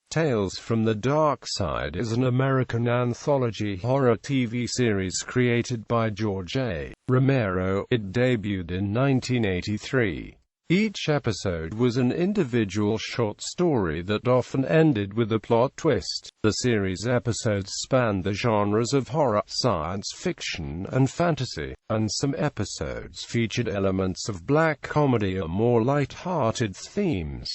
Tales from the Darkside is an American anthology horror TV series created by George A. Romero. It debuted in 1983. Each episode was an individual short story that often ended with a plot twist. The series episodes spanned the genres of horror, science fiction, and fantasy, and some episodes featured elements of black comedy or more light-hearted themes.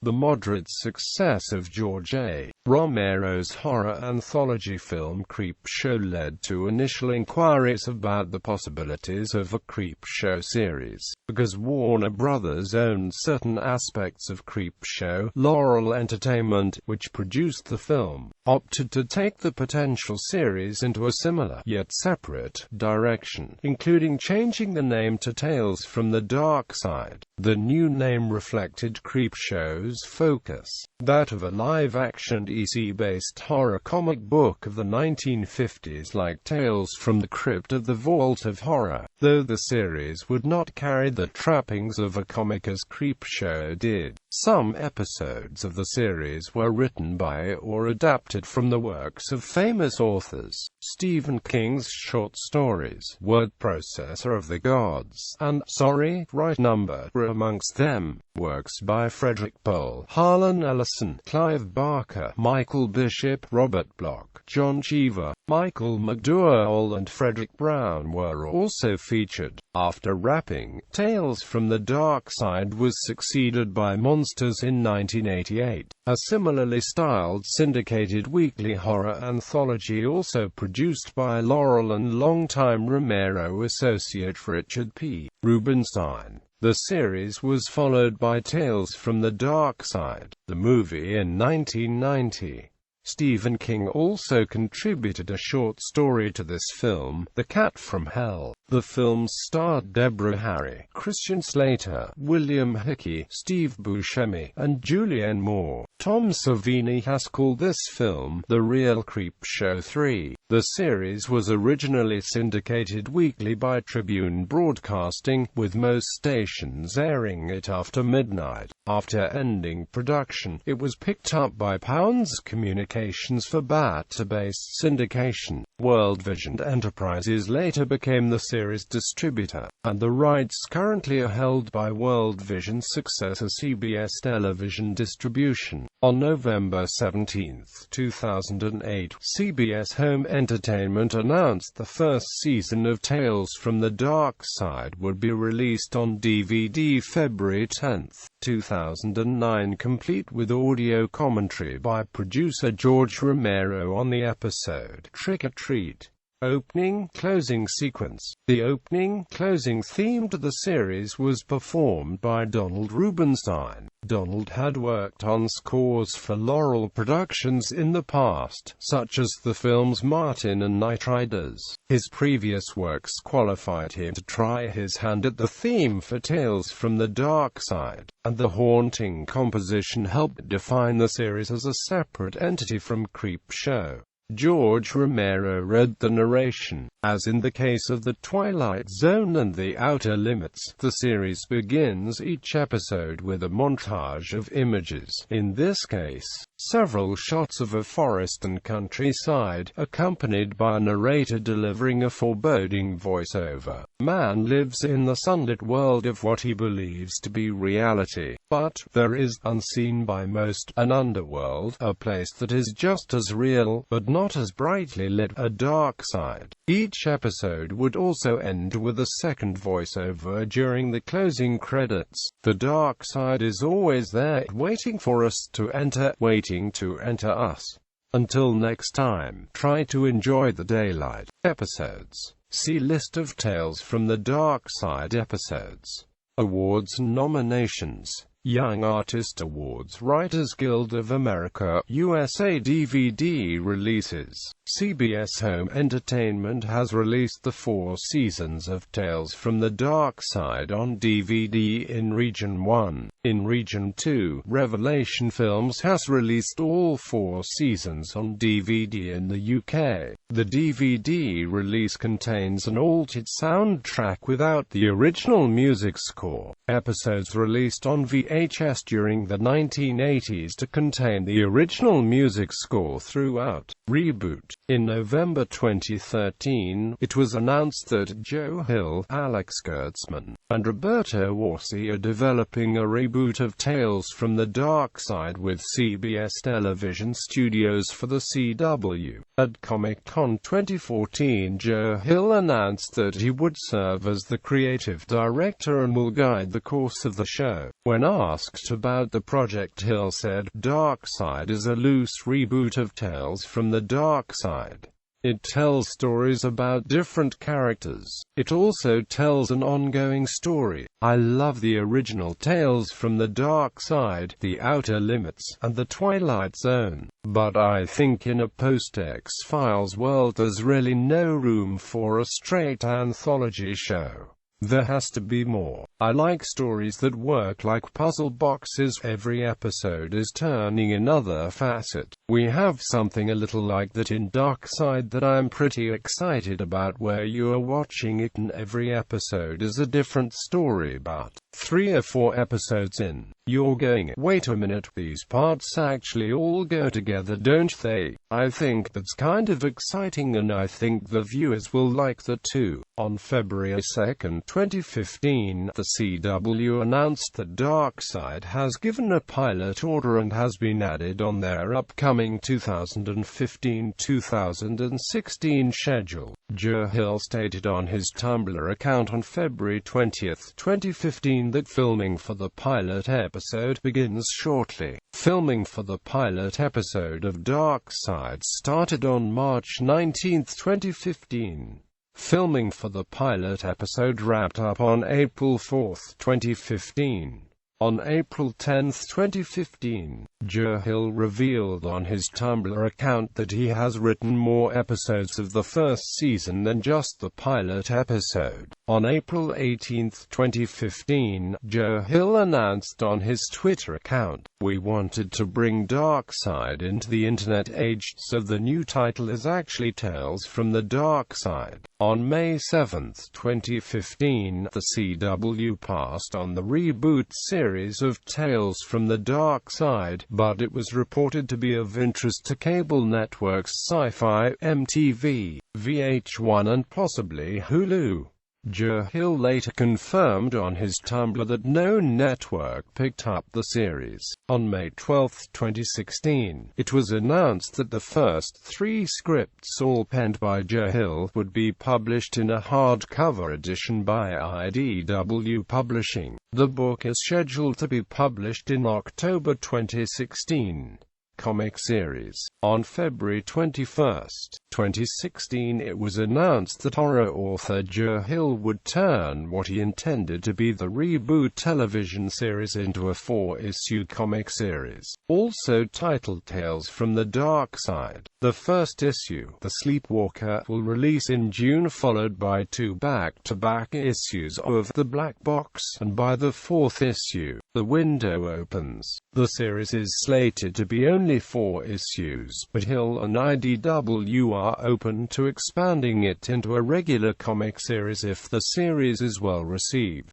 The moderate success of George A. Romero's horror anthology film Creepshow led to initial inquiries about the possibilities of a Creepshow series. Because Warner Brothers owned certain aspects of Creepshow, Laurel Entertainment, which produced the film, opted to take the potential series into a similar, yet separate, direction, including changing the name to Tales from the Darkside. The new name reflected Creepshow's focus, that of a live-action DC-based horror comic book of the 1950s like Tales from the Crypt of the Vault of Horror, though the series would not carry the trappings of a comic as Creepshow did. Some episodes of the series were written by or adapted from the works of famous authors. Stephen King's short stories, Word Processor of the Gods, and Sorry, Right Number were amongst them. Works by Frederick Pohl, Harlan Ellison, Clive Barker, Michael Bishop, Robert Bloch, John Cheever, Michael McDowell and Frederick Brown were also featured. After wrapping, Tales from the Darkside was succeeded by Monsters in 1988, a similarly styled syndicated weekly horror anthology also produced by Laurel and longtime Romero associate Richard P. Rubinstein. The series was followed by Tales from the Darkside, the movie in 1990. Stephen King also contributed a short story to this film, The Cat from Hell. The film starred Deborah Harry, Christian Slater, William Hickey, Steve Buscemi, and Julianne Moore. Tom Savini has called this film The Real Creepshow 3. The series was originally syndicated weekly by Tribune Broadcasting, with most stations airing it after midnight. After ending production, it was picked up by Pounds Communications for beta-based syndication. World Vision Enterprises later became the series distributor, and the rights currently are held by World Vision's successor CBS Television Distribution. On November 17, 2008, CBS Home Entertainment announced the first season of Tales from the Darkside would be released on DVD February 10, 2009, complete with audio commentary by producer George Romero on the episode Trick or Treat. Opening, closing sequence. The opening, closing theme to the series was performed by Donald Rubinstein. Donald had worked on scores for Laurel Productions in the past, such as the films Martin and Knight Riders. His previous works qualified him to try his hand at the theme for Tales from the Darkside, and the haunting composition helped define the series as a separate entity from Creepshow. George Romero read the narration. As in the case of The Twilight Zone and The Outer Limits, the series begins each episode with a montage of images, in this case, several shots of a forest and countryside, accompanied by a narrator delivering a foreboding voiceover. Man lives in the sunlit world of what he believes to be reality, but there is, unseen by most, an underworld, a place that is just as real, but not as brightly lit, a dark side. Each episode would also end with a second voiceover during the closing credits. The dark side is always there, waiting for us to enter, waiting to enter us. Until next time, try to enjoy the daylight. Episodes. See list of Tales from the Darkside episodes. Awards and nominations. Young Artist Awards, Writers Guild of America, USA. DVD releases. CBS Home Entertainment has released the 4 seasons of Tales from the Darkside on DVD in Region 1. In Region 2, Revelation Films has released all 4 seasons on DVD in the UK. The DVD release contains an altered soundtrack without the original music score. Episodes released on VHS VHS during the 1980s to contain the original music score throughout. Reboot. In November 2013, it was announced that Joe Hill, Alex Kurtzman, and Roberto Orsi are developing a reboot of Tales from the Darkside with CBS Television Studios for the CW. At Comic-Con 2014, Joe Hill announced that he would serve as the creative director and will guide the course of the show. When asked about the project, Hill said, "Darkside is a loose reboot of Tales from the Darkside. It tells stories about different characters. It also tells an ongoing story. I love the original Tales from the Darkside, The Outer Limits, and The Twilight Zone. But I think in a post-X-Files world there's really no room for a straight anthology show. There has to be more. I like stories that work like puzzle boxes. Every episode is turning another facet. We have something a little like that in Darkside that I'm pretty excited about, where you are watching it and every episode is a different story, but 3 or 4 episodes in, you're going, wait a minute, these parts actually all go together, don't they? I think that's kind of exciting, and I think the viewers will like that too." On February 2, 2015, the CW announced that Darkside has given a pilot order and has been added on their upcoming 2015-2016 schedule. Joe Hill stated on his Tumblr account on February 20, 2015 that filming for the pilot episode begins shortly. Filming for the pilot episode of Darkside started on March 19, 2015. Filming for the pilot episode wrapped up on April 4, 2015. On April 10, 2015, Joe Hill revealed on his Tumblr account that he has written more episodes of the first season than just the pilot episode. On April 18, 2015, Joe Hill announced on his Twitter account, "We wanted to bring Darkside into the internet age, so the new title is actually Tales from the Darkside." On May 7, 2015, the CW passed on the reboot series of Tales from the Darkside, but it was reported to be of interest to cable networks Sci-Fi, MTV, VH1 and possibly Hulu. Joe Hill later confirmed on his Tumblr that no network picked up the series. On May 12, 2016, it was announced that the first 3 scripts, all penned by Joe Hill, would be published in a hardcover edition by IDW Publishing. The book is scheduled to be published in October 2016. Comic series. On February 21, 2016, it was announced that horror author Joe Hill would turn what he intended to be the reboot television series into a 4-issue comic series, also titled Tales from the Darkside. The first issue, The Sleepwalker, will release in June, followed by 2 back-to-back issues of The Black Box, and by the 4th issue, The Window Opens. The series is slated to be only 4 issues, but Hill and IDW are open to expanding it into a regular comic series if the series is well received.